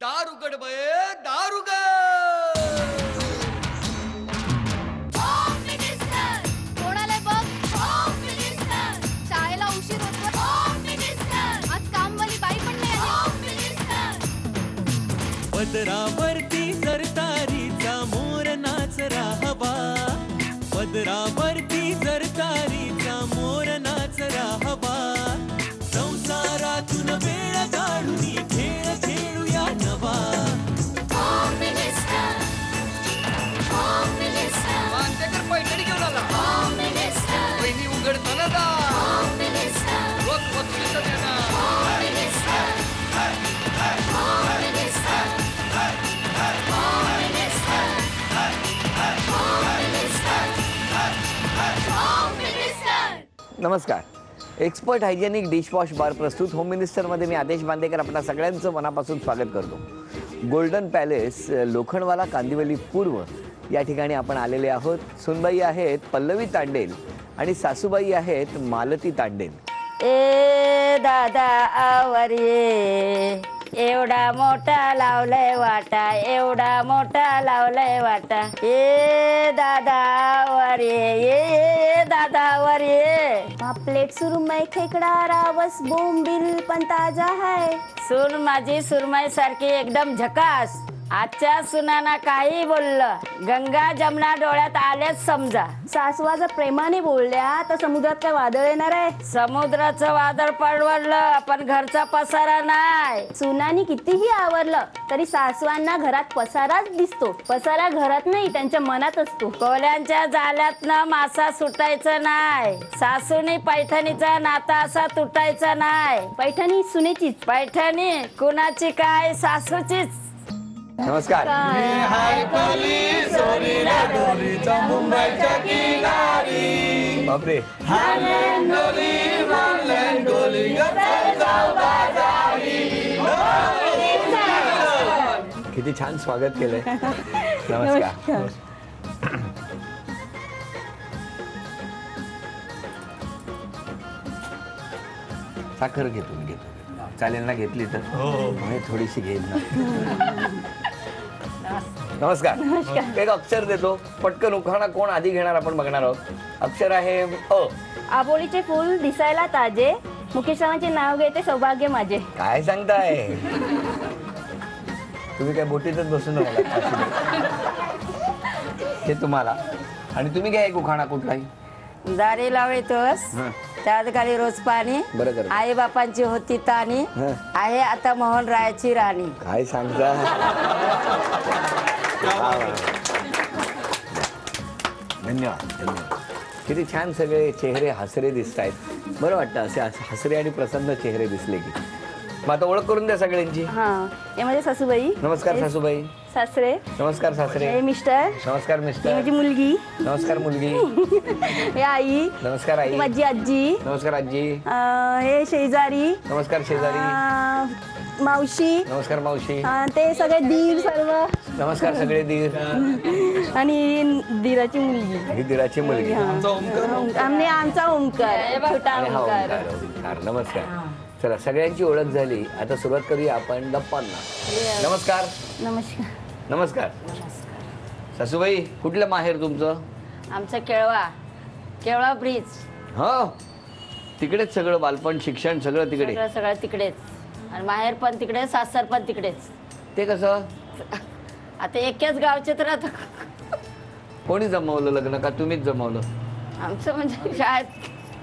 दारुगड बये दारुगड. कोणाला बघ शाळेला उशीर होतो. आज कामवाली बाई पण नाही आली. पदरावरती सरतारीचा मोर नाचरा हवा, पदरावरती सरतारीचा मोर नाचरा हवा. संसारातून वेळ काढून खेळ खेळूया नवा. मानतेकर पैठणी घेऊन आला. वहिनी उघडताना दा वक वकील नमस्कार. एक्सपर्ट हायजेनिक डिशवॉश बार प्रस्तुत होम मिनिस्टरमध्ये मी आदेश बांदेकर आपल्या सगळ्यांचं मनापासून स्वागत करतो. गोल्डन पॅलेस लोखंडवाला कांदिवली पूर्व या ठिकाणी आपण आलेले आहोत. सुनबाई आहेत पल्लवी तांडेल आणि सासूबाई आहेत मालती तांडेल. ए दादा आवर ये, एवढा मोठा लावलंय वाटा, एवढा मोठा लावलंय वाटा. ए दादा आवर ये दादा आवर ये. प्लेट सुरमई खेकडा रावस बोंबील पण ताजा है. सून माझी सुरमई सारखी एकदम झकास. आजच्या सुनाना काही बोललं गंगा जमुना डोळ्यात आलेच समजा. सासवा जर प्रेमाने बोलल्या तर समुद्रात काय वादळ येणार आहे. समुद्राचं वादळ पडवडलं पण घरचा पसारा नाही. सुनानी कितीही आवरलं तरी सासवांना घरात पसाराच दिसतो. पसारा घरात नाही त्यांच्या मनात असतो. कोल्यांच्या जाल्यातनं मासा सुटायचं नाही. सासूनी पैठणीचा नाता असा तुटायचा नाही. पैठणी सुनेचीच. पैठणी कुणाची काय सासूचीच. नमस्कार. बापरे, किती छान स्वागत केलंय. नमस्कार. साखर घेतो मी, घेतो. चालेल ना? घेतली तर मी थोडीशी घेईन ना. नमस्कार. एक अक्षर देतो पटकन उखाणा. कोण आधी घेणार आपण बघणार आहोत. अक्षर आहे अ. आबोलीचे फूल दिसायला ताजे, मुकेशरावांचे नाव घेते सौभाग्य माझे. काय सांगताय तुम्ही? काय बोटीतच बसून राहिला? हे तुम्हाला. आणि तुम्ही घ्या एक उखाणा कुठलाही. दारी लावळीतोस त्यात खाली रोज पाणी. बरोबर. आई बापांची होती ताणी, आहे आता मोहन रायाची राणी. काय सांगता? धन्यवाद धन्यवाद. किती छान सगळे चेहरे हसरे दिसत आहेत. बरं वाटतं असे हसरे आणि प्रसन्न चेहरे दिसले की. मग आता ओळख करून द्या सगळ्यांची. हा, यामध्ये सासूबाई. नमस्कार सासूबाई. सासरे. नमस्कार सासरे. हे मिस्टर. नमस्कार ही मिस्टर. माझी मुलगी. नमस्कार मुलगी. हे आई. नमस्कार आई. ही माझी आजी. नमस्कार आजी. हे शेजारी. नमस्कार शेजारी. मावशी. नमस्कार मावशी. ते सगळे दीर सर्व. नमस्कार सगळे दीर. आणि दीराची मुलगी. ही दीराची मुलगी. आमचा ओंकार. छोटा आणि हा ओंकार. ओंकार. ओंकार. नमस्कार. चला सगळ्यांची ओळख झाली. आता सुरुवात करूया आपण गप्पांना. नमस्कार. नमस्कार. नमस्कार. सासूबाई कुठलं माहेर तुमचं? आमचं केळवा ब्रिज. हो, तिकडेच सगळं बालपण शिक्षण सगळं तिकडे. सगळं तिकडेच. आणि माहेर पण तिकडे, सासर पण तिकडेच. ते कसं? आता एकाच गावचे तर आता कोणी जमवलं लग्न? का तुम्हीच जमवलं? आमचं म्हणजे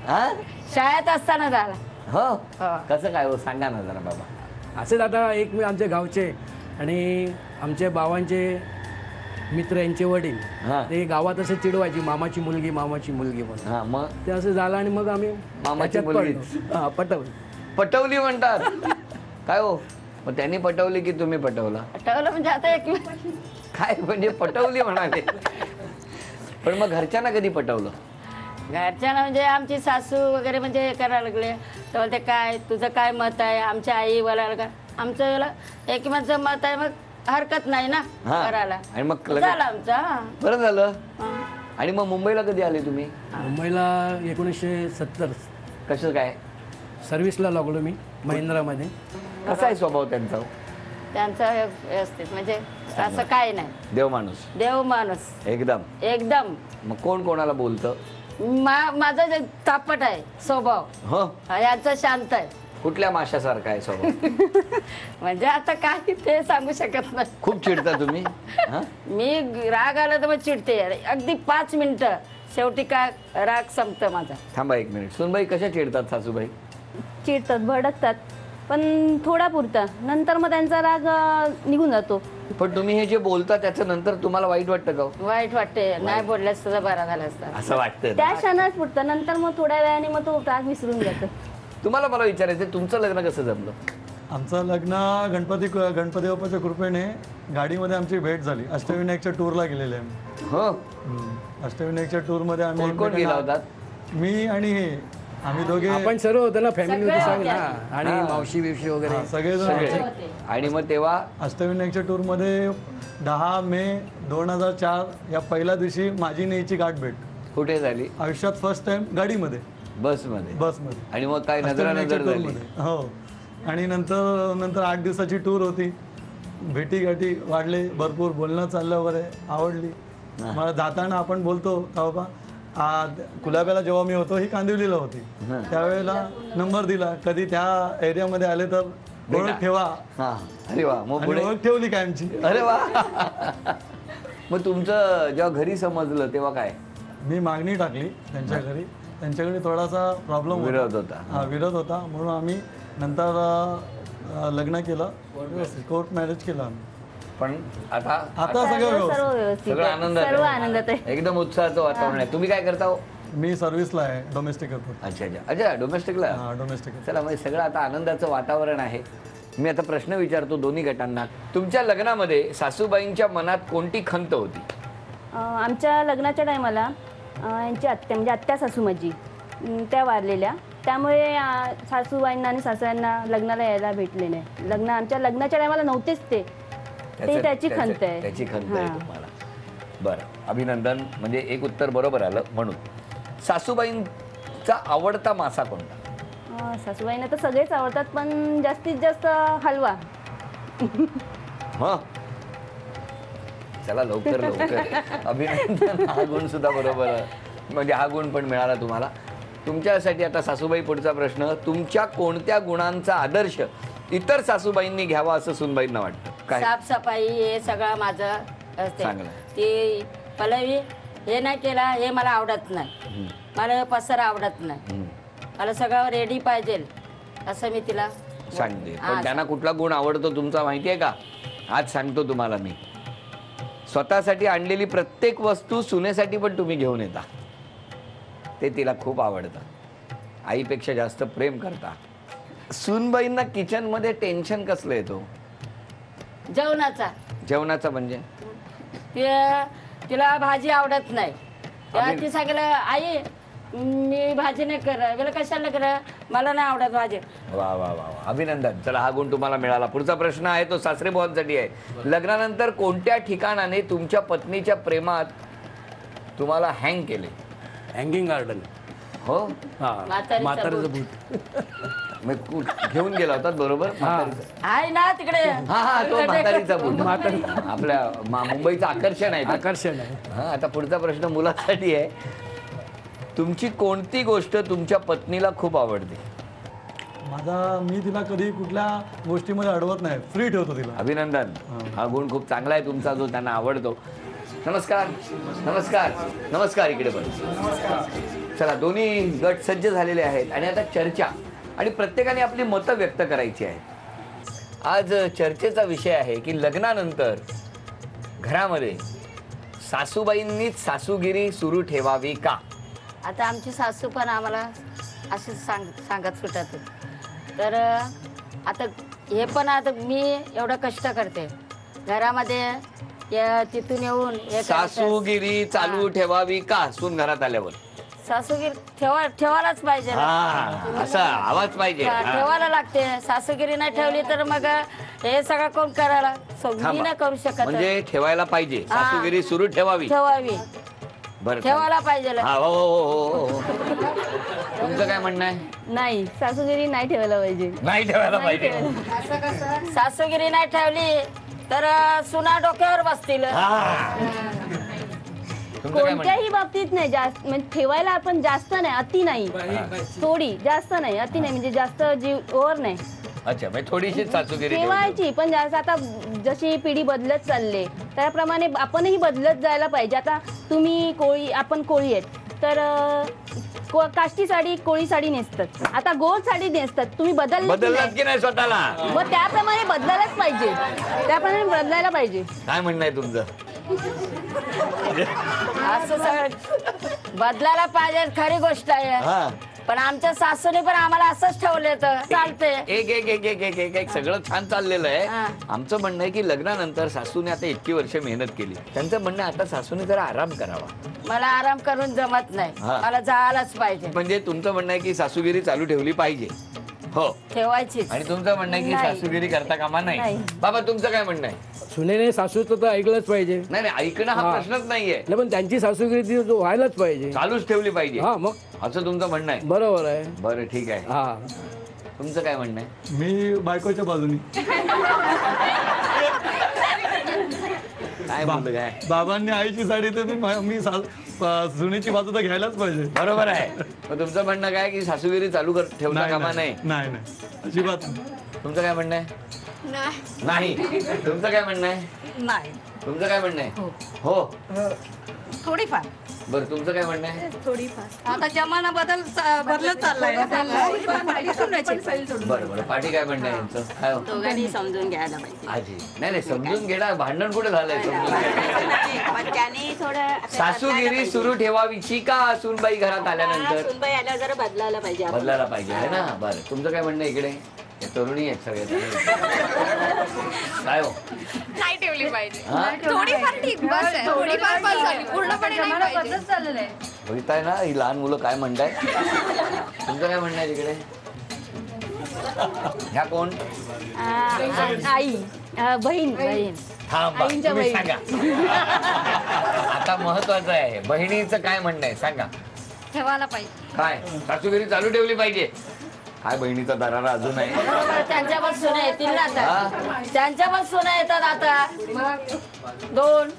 हा? शाळेत असताना झाला. हो. हो. कसं काय हो? सांगा ना जरा बाबा. असेच आता एक आमच्या गावचे आणि आमच्या बाबांचे मित्र यांचे वडील हा. ते गावात असे चिडवायची मामाची मुलगी म्हणून. हा, मग ते असं झालं आणि मग आम्ही मामाची त्याच्यात मुलगी. पडलो. हा, पटवलं. पटवली म्हणतात. काय हो? मग त्यांनी पटवली की तुम्ही पटवला? आठवलं म्हणजे आता एक काय म्हणजे पटवली म्हणाले. पण मग घरच्यांना कधी पटवलं? घरच्यांना म्हणजे आमची सासू वगैरे म्हणजे हे करायला लागले तर बोलते काय तुझं काय मत आहे. आमच्या आई बोलायला का आमचं याला एकमेकांचं मत आहे, मग हरकत नाही ना हा. करायला. आणि मग झालं आमचा. बरं झालं. आणि मग मुंबईला कधी आले तुम्ही? मुंबईला 1970 कसं काय? सर्व्हिसला लागलो मी महिंद्रामध्ये. कसा आहे स्वभाव त्यांचा? त्यांचं व्यवस्थित म्हणजे असं काय नाही. देव माणूस देव माणूस एकदम. एकदम. मग कोण कोणाला बोलतं? माझा जे तापट आहे स्वभाव, हो, याचा शांत आहे. कुठल्या माशासारखा आहे स्वभाव? म्हणजे आता काय ते सांगू शकत नाही. खूप चिडता तुम्ही? हा? मी राग आला तर मग चिडते अगदी 5 मिनिटं, शेवटी काय राग संपतं माझा. थांबा 1 मिनिट. सुनबाई कशा चिडतात सासूबाई? चिडतात, भडकतात, पण थोडा पुरता, नंतर मग त्यांचा राग निघून जातो. पण तुम्ही हे जे बोलता त्याचं नंतर तुम्हाला वाईट वाटतं का? वाईट वाटते, नाही बोलल्यास सुद्धा बरा झाला असता. असं वाटतं त्या क्षणात पुरतं, नंतर मग थोड्या वेळाने मग तो राग विसरून जातो. तुम्हाला मला विचारायचं तुमचं लग्न कसं जमलं? आमचं लग्न गणपती बाप्पाच्या कृपेने गाडीमध्ये आमची भेट झाली. अष्टविनायकच्या टूरला गेलेले आहे. हो, अष्टविनायकच्या टूरमध्ये आम्ही कोण कोण गेला होतात? मी आणि हे आम्ही दोघे आपण सर्व होतो ना, फॅमिली होती सांग ना, आणि हा. मावशी बिवशी वगैरे सगळेजण सगळे. होते. आणि मग तेव्हा अष्टविनायकच्या टूरमध्ये 10 मे 2004 या पहिल्या दिवशी माझी न्यायची गाठ भेट कुठे झाली? आयुष्यात फर्स्ट टाइम गाडीमध्ये, बसमध्ये. आणि मग काय नजर अष्टविनायकच्या झाली? टूरमध्ये. हो. आणि नंतर 8 दिवसाची टूर होती. भेटी गाठी वाढले भरपूर, बोलणं चाललं वगैरे, आवडली मला. जाताना आपण बोलतो का बाबा कुलाब्याला जेव्हा मी होतो ही कांदिवलीला होती, त्यावेळेला नंबर दिला, कधी त्या एरियामध्ये आले तर ओळख ठेवा. हा. अरे वा. मग पुढे ओळख ठेवली काय आमची. अरे वा. मग तुमचं जेव्हा घरी समजलं तेव्हा काय? मी मागणी टाकली त्यांच्या घरी. त्यांच्याकडे थोडासा प्रॉब्लेम विरोध होता. हा, विरोध होता, म्हणून आम्ही नंतर लग्न केलं, कोर्ट मॅरेज केलं आम्ही. पण आता आता सगळं व्यवस्थित. सर्व व्यवस्थित सगळं आहे. आनंदात सर्व आहे. आनंदात आहे. एकदम उत्साहाचं वातावरण आहे. तुम्ही काय करता हो? मी सर्व्हिसला आहे, डोमेस्टिक एअरपोर्ट. अच्छा अच्छा अच्छा, डोमेस्टिकला. हा, डोमेस्टिक. चला, म्हणजे सगळं आता आनंदाचं वातावरण आहे. मी आता प्रश्न विचारतो दोन्ही गटांना. तुमच्या लग्नामध्ये सासूबाईंच्या मनात कोणती खंत होती? आमच्या लग्नाच्या टायमाला यांची आत्या म्हणजे आत्या सासू माझी त्या वारलेल्या, त्यामुळे सासूबाईंना आणि सासऱ्यांना लग्नाला यायला भेटले नाही. आमच्या लग्नाच्या टायमाला नव्हतेच ते त्याची खंत आहे. त्याची खंत आहे तुम्हाला. बरं, अभिनंदन. म्हणजे एक उत्तर बरोबर आलं. म्हणून सासूबाईंचा आवडता मासा कोणता? सासूबाईंना तर सगळेच आवडतात, पण जास्तीत जास्त हलवा. हा, चला लवकर लवकर. अभिनंदन. हा गुण सुद्धा बरोबर आहे. म्हणजे हा गुण पण मिळाला तुम्हाला. तुमच्यासाठी आता सासूबाई पुढचा प्रश्न. तुमच्या कोणत्या गुणांचा आदर्श इतर सासूबाईंनी घ्यावा असं सुनबाईंना वाटतं? काय? साफसफाई हे सगळं माझं असते. चांगलं. ती पलवी हे नाही केला, हे मला आवडत नाही. मला हे पसर आवडत नाही. मला सगळं रेडी पाहिजे असं मी तिला सांगते. पण त्यांना कुठला गुण आवडतो तुमचा माहिती आहे का? आज सांगतो तुम्हाला मी. स्वतःसाठी आणलेली प्रत्येक वस्तू सुनेसाठी पण तुम्ही घेऊन येता. ते तिला खूप आवडतं. आईपेक्षा जास्त प्रेम करता. सुनबाईंना किचन मध्ये टेन्शन कसलं येतो? जेवणाचा म्हणजे तिला भाजी आवडत नाही. ती सांगितलं आई मी भाजी नाही कर, कशाला कर, मला नाही आवडत भाजी. वा वा वा, अभिनंदन. चला, हा गुण तुम्हाला मिळाला. पुढचा प्रश्न आहे तो सासरे बुवांसाठी आहे. लग्नानंतर कोणत्या ठिकाणाने तुमच्या पत्नीच्या प्रेमात तुम्हाला हँग केले? Hanging garden. हो, हा, म्हातारीचं म्हातारीचं बूट. बूट. मग घेऊन गेला होतात बरोबर? म्हातारीचं. आहे ना तिकडे. हा हा, तो म्हातारीचा बूट. आपल्या मुंबईचं आकर्षण आहे ते. आकर्षण आहे. हा, आता पुढचा प्रश्न मुलासाठी आहे. तुमची कोणती गोष्ट तुमच्या पत्नीला खूप आवडते? मी तिला कधी कुठल्या गोष्टीमध्ये अडवत नाही, फ्री ठेवतो तिला. अभिनंदन. हा गुण खूप चांगला आहे तुमचा, जो त्यांना आवडतो. नमस्कार नमस्कार नमस्कार. इकडे पण. चला, दोन्ही गट सज्ज झालेले आहेत आणि आता चर्चा, आणि प्रत्येकाने आपली मतं व्यक्त करायची आहेत. आज चर्चेचा विषय आहे की लग्नानंतर घरामध्ये सासूबाईंनीच सासूगिरी सुरू ठेवावी का? आता आमची सासू पण आम्हाला असे सांगत सुटत. तर आता हे पण आता मी एवढं कष्ट करते घरामध्ये, तिथून येऊन सासूगिरी चालू ठेवावी का सून घरात आल्यावर? सासूगिरी ठेवायलाच पाहिजे. असा आवाज पाहिजे. ठेवायला लागते. सासूगिरी नाही ठेवली तर मग हे सगळं कोण करायला? मी नाही करू शकत. म्हणजे ठेवायला पाहिजे, सासूगिरी सुरू ठेवावी. बरं ठेवायला पाहिजे. हा हो हो हो हो. तुमचं काय म्हणणं आहे? नाही, सासूगिरी नाही ठेवायला पाहिजे. नाही ठेवायला पाहिजे. सासूगिरी नाही ठेवली तर सुना डोक्यावर बसतील. कोणत्याही बाबतीत नाही, जास्त म्हणजे ठेवायला आपण जास्त नाही, अति नाही, थोडी, जास्त नाही, अति नाही, म्हणजे जास्त जीव ओव्हर नाही. अच्छा, म्हणजे थोडीशी सासूगिरी ठेवायची, पण जास्त आता जशी पिढी बदलत चालले त्याप्रमाणे आपणही बदलत जायला पाहिजे. आता तुम्ही कोळी, आपण कोळी आहेत, तर काष्टी साडी, कोळी साडी नेसतात, आता गोल साडी नेसतात. तुम्ही बदललात की नाही स्वतःला? मग त्याप्रमाणे बदलायलाच पाहिजे, त्याप्रमाणे बदलायला पाहिजे. काय म्हणणं आहे तुमचं? असं सगळं बदलायला पाहिजे, खरी गोष्ट आहे. पण आमच्या सासूने पण आम्हाला असंच ठेवलं तर चालते. एक एक एक एक एक एक एक सगळं छान चाललेलं आहे. आमचं म्हणणं आहे की लग्नानंतर सासूने आता इतकी वर्ष मेहनत केली, त्यांचं म्हणणं आहे आता सासूने जरा आराम करावा. मला आराम करून जमत नाही, मला जायलाच पाहिजे. म्हणजे तुमचं म्हणणं आहे की सासूगिरी चालू ठेवली पाहिजे. हो, ठेवायची. आणि तुमचं म्हणणं आहे की सासूगिरी करता कामा नाही. बाबा तुमचं काय म्हणणं आहे? सुनेने सासूचं तर ऐकलंच पाहिजे. नाही नाही, ऐकणं हा प्रश्नच नाहीये, पण त्यांची सासूगिरी ती व्हायलाच पाहिजे, चालूच ठेवली पाहिजे. हा, मग असं तुमचं म्हणणं आहे? बरोबर आहे. बरं, ठीक आहे. हा, तुमचं काय म्हणणं आहे? मी बायकोच्या बाजूनी. काय म्हणलं काय? बाबांनी आईची साडी तर मी सुनेची बाजू तर घ्यायलाच पाहिजे. बरोबर आहे. मग तुमचं म्हणणं काय की सासूगिरी चालू ठेवता कामा नाही? नाही नाही, अजिबात नाही. तुमचं काय म्हणणं आहे? नाही. तुमचं काय म्हणणं आहे? नाही. तुमचं काय म्हणणं आहे? हो, थोडीफार. बरं, तुमचं काय म्हणणं आहे? आता जमाना बदलत चाललाय. बरं बरं, पाठी काय म्हणणं आहे यांचं? काय हो? दोघांनी समजून घ्यायला पाहिजे. आजी नाही नाही, समजून घेणार, भांडण कुठे झालंय? समजून घ्या. पण त्याने थोडं सासूगिरी सुरू ठेवावीची का सूनबाई घरात आल्यानंतर? सुनबाई आल्या जरा बदलायला पाहिजे. बदलायला पाहिजे आहे ना. बरं, तुमचं काय म्हणणं आहे इकडे? तरुणी आहेत सगळे. काय हो? नाही ठेवली पाहिजे, हा? थोडीफार ठीक, बस आहे, थोडीफार बस झाली, पूर्णपणे नाही पाहिजे. बघताय ना ही लहान मुलं काय म्हणताय. तुमचं काय म्हणणं आहे तिकडे? ह्या कोण? आई, बहीण. थांबा, आईंच्या तुम्ही बहीण. सांगा. आता महत्वाचं आहे, बहिणीचं काय म्हणणं आहे सांगा. ठेवायला पाहिजे. काय सासूगिरी चालू ठेवली पाहिजे? काय बहिणीचा दरारा अजून आहे? त्यांच्या पण सुना येतील ना आता, त्यांच्या पण सुना येतात आता 2.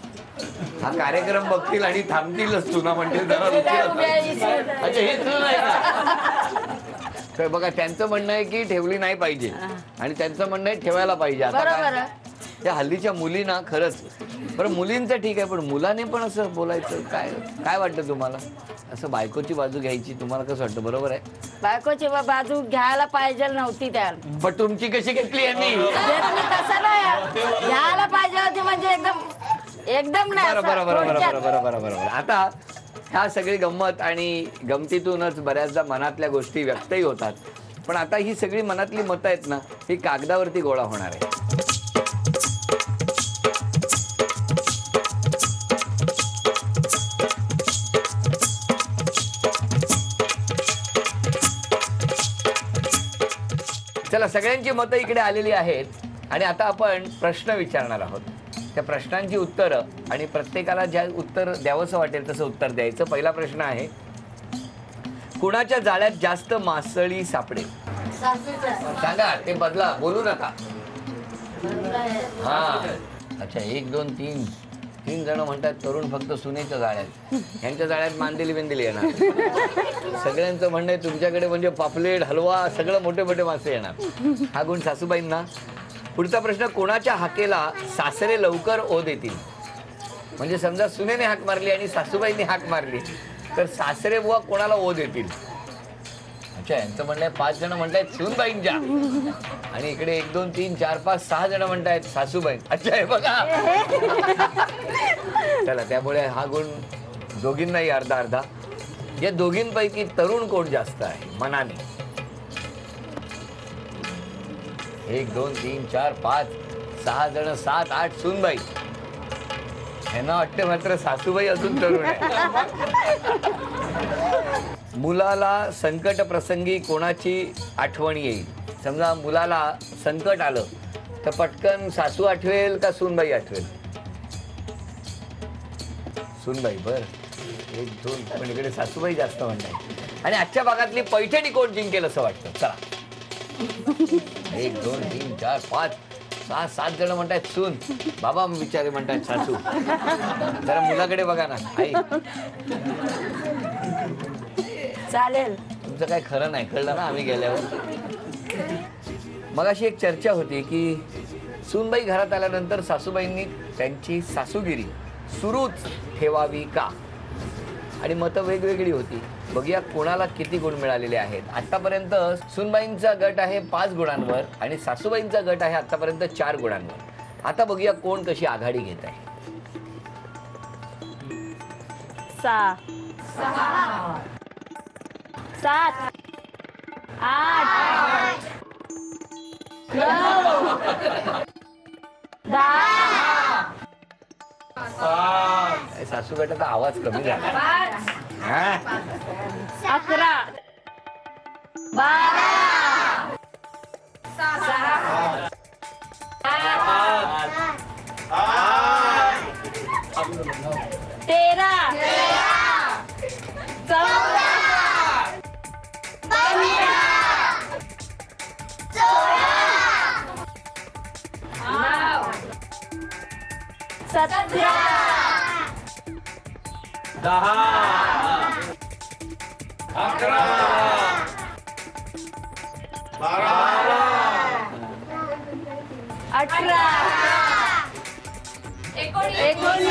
हा कार्यक्रम बघतील आणि थांबतीलच. तुला म्हणते जरा रुची. अच्छा, हे तुला नाही का? तर बघा, त्यांचं म्हणणं आहे की ठेवली नाही पाहिजे आणि त्यांचं म्हणणं आहे ठेवायला पाहिजे. आता बरोबर. त्या हल्लीच्या मुलींना खरंच, बरं मुलींचं ठीक आहे, पण मुलाने पण असं बोलायचं काय? काय वाटतं तुम्हाला? असं बायकोची बाजू घ्यायची तुम्हाला कसं वाटतं? बरोबर आहे, बायकोची बाजू घ्यायला पाहिजे नव्हती त्याला, पण तुमची कशी घेतली यांनी? तसं नाही, घ्यायला पाहिजे होती म्हणजे एकदम नाही. बरोबर बरोबर बरोबर बरोबर बरोबर. आता ह्या सगळी गंमत आणि गमतीतूनच बऱ्याचदा मनातल्या गोष्टी व्यक्तही होतात, पण आता ही सगळी मनातली मतं आहेत ना, ही कागदावरती गोळा होणार आहे. चला, सगळ्यांची मतं इकडे आलेली आहेत आणि आता आपण प्रश्न विचारणार आहोत. त्या प्रश्नांची उत्तरं आणि प्रत्येकाला ज्या उत्तर द्यावंसं वाटेल तसं उत्तर द्यायचं. पहिला प्रश्न आहे, कुणाच्या जाळ्यात जास्त मासळी सापडेल? सांगा, ते बदला, बोलू नका. हा, अच्छा, 1 2 3 जण म्हणतात तरुण फक्त सुनेच्या जाळ्यात, यांच्या जाळ्यात मांदेली बिंदेली येणार. सगळ्यांचं म्हणणं आहे तुमच्याकडे म्हणजे पापलेट, हलवा, सगळं मोठे मोठे मासे येणार. हा गुण सासूबाईंना. पुढचा प्रश्न, कोणाच्या हाकेला सासरे लवकर ओ देतील? म्हणजे समजा सुनेने हाक मारली आणि सासूबाईंनी हाक मारली तर सासरे बुवा कोणाला ओ देतील? अच्छा, यांचं म्हणणं आहे 5 जण म्हणतायत सुनबाईंच्या आणि इकडे 1 2 3 4 5 6 जण म्हणतायत सासूबाई. अच्छा, हे बघा. चला, त्यामुळे हा गुण दोघींनाही अर्धा अर्धा. या दोघींपैकी तरुण कोण जास्त आहे मनाने? 1 2 3 4 5 6 जण, 7 8 सुनबाई. यांना वाटते मात्र सासूबाई अजून तरुण आहे. मुलाला संकट प्रसंगी कोणाची आठवण येईल? समजा मुलाला संकट आलं तर पटकन सासू आठवेल का सुनबाई आठवेल? सुनबाई. बर, 1 2 पण इकडे सासूबाई जास्त म्हणतात. आणि आजच्या भागातली पैठणी कोण जिंकेल असं वाटतं? चला 1 2 3 4 5 6 7 जण म्हणतात सून, बाबा विचारे म्हणतात सासू. जरा मुलाकडे बघा ना आई. चालेल. तुमचं काय खरं नाही, कळलं ना आम्ही गेल्यावर. मग अशी एक चर्चा होती की सूनबाई घरात आल्यानंतर सासूबाईंनी त्यांची सासूगिरी सुरूच ठेवावी का? आणि मतं वेगवेगळी होती. बघूया कोणाला किती गुण मिळालेले आहेत. आतापर्यंत सूनबाईंचा गट आहे 5 गुणांवर आणि सासूबाईंचा गट आहे आतापर्यंत 4 गुणांवर. आता बघूया कोण कशी आघाडी घेत आहे. 6 7 8 9 10 सासू गटाचा आवाज कमी झाला. 11 12 13 14 17 18 19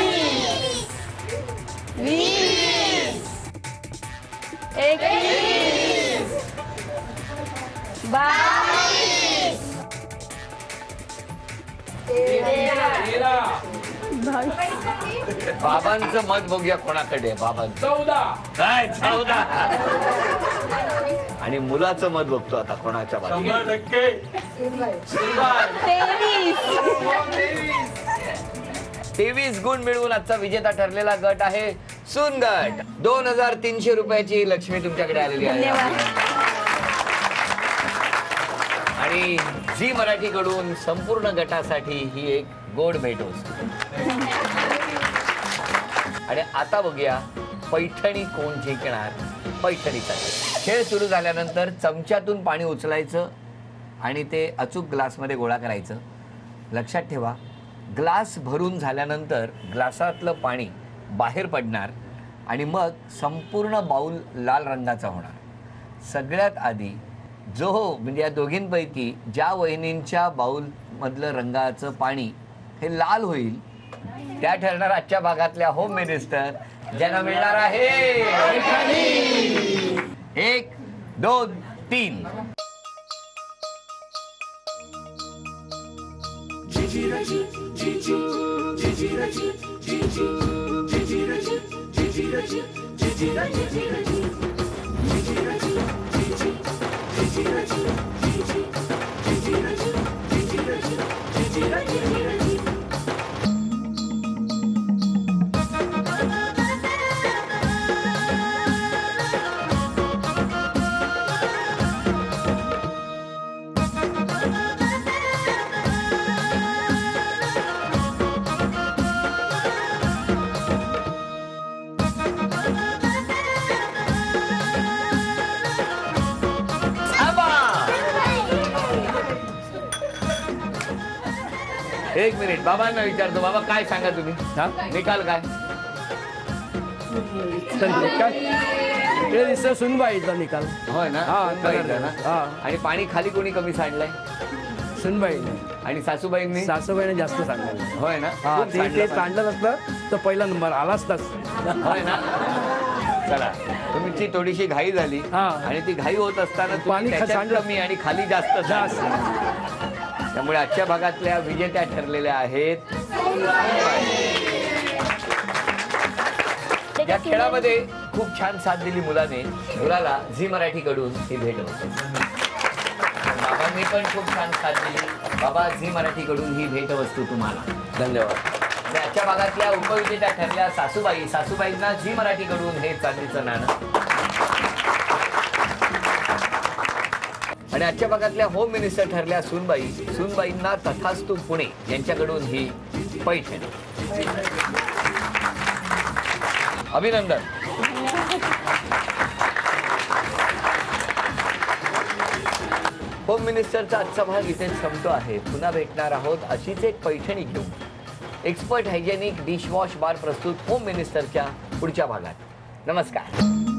20 21 बाबांचं मत बघूया कोणाकडे. बाबांचं 14 आणि मुलाचं मत बघतो आता कोणाच्या बाजूला. 23 गुण मिळवून आजचा विजेता ठरलेला गट आहे सून गट. 2300 रुपयाची लक्ष्मी तुमच्याकडे आलेली आहे. आणि झी मराठी कडून संपूर्ण गटासाठी ही एक गोड भेट होती. आणि आता बघूया पैठणी कोण जिंकणार. पैठणीचा खेळ सुरू झाल्यानंतर चमच्यातून पाणी उचलायचं आणि ते अचूक ग्लासमध्ये गोळा करायचं. लक्षात ठेवा, ग्लास भरून झाल्यानंतर ग्लासातलं पाणी बाहेर पडणार आणि मग संपूर्ण बाऊल लाल रंगाचा होणार. सगळ्यात आधी जो म्हणजे या दोघींपैकी ज्या वहिनींच्या बाऊलमधलं रंगाचं पाणी हे लाल होईल त्या ठरणार आजच्या भागातल्या होम मिनिस्टर, ज्यांना मिळणार आहे 1 2 3. एक मिनिट, बाबांना विचारतो. बाबा काय सांगा तुम्ही, निकाल काय? सुनबाईचा निकाल. होय ना. आणि पाणी खाली कोणी कमी सांडलंय? सुनबाईने. आणि सासूबाईंनी? सासूबाईने जास्त सांगायला. होय ना. ते सांडलं असतं तर पहिला नंबर आला असताच. होय ना. चला, तुमची थोडीशी घाई झाली आणि ती घाई होत असताना पाणी कमी आणि खाली जास्त. त्यामुळे आजच्या भागातल्या विजेत्या ठरलेल्या आहेत. या खेळामध्ये खूप छान साथ दिली मुलाने. मुलाला झी मराठी कडून ही भेट होती. बाबांनी पण खूप छान साथ दिली. बाबा, झी मराठी कडून ही भेट वस्तू तुम्हाला. धन्यवाद. आजच्या भागातल्या उपविजेत्या ठरल्या सासूबाई. सासूबाईंना झी मराठी कडून हे चांदीचं नाणं. आणि आजच्या भागातल्या होम मिनिस्टर ठरल्या सूनबाई. सूनबाईंना तथास्तु पुणे यांच्याकडून ही पैठणी. अभिनंदन. होम मिनिस्टरचा आजचा भाग इथेच संपतो आहे. पुन्हा भेटणार आहोत अशीच एक पैठणी घेऊन. एक्सपर्ट हायजेनिक डिशवॉश बार प्रस्तुत होम मिनिस्टरच्या पुढच्या भागात. नमस्कार.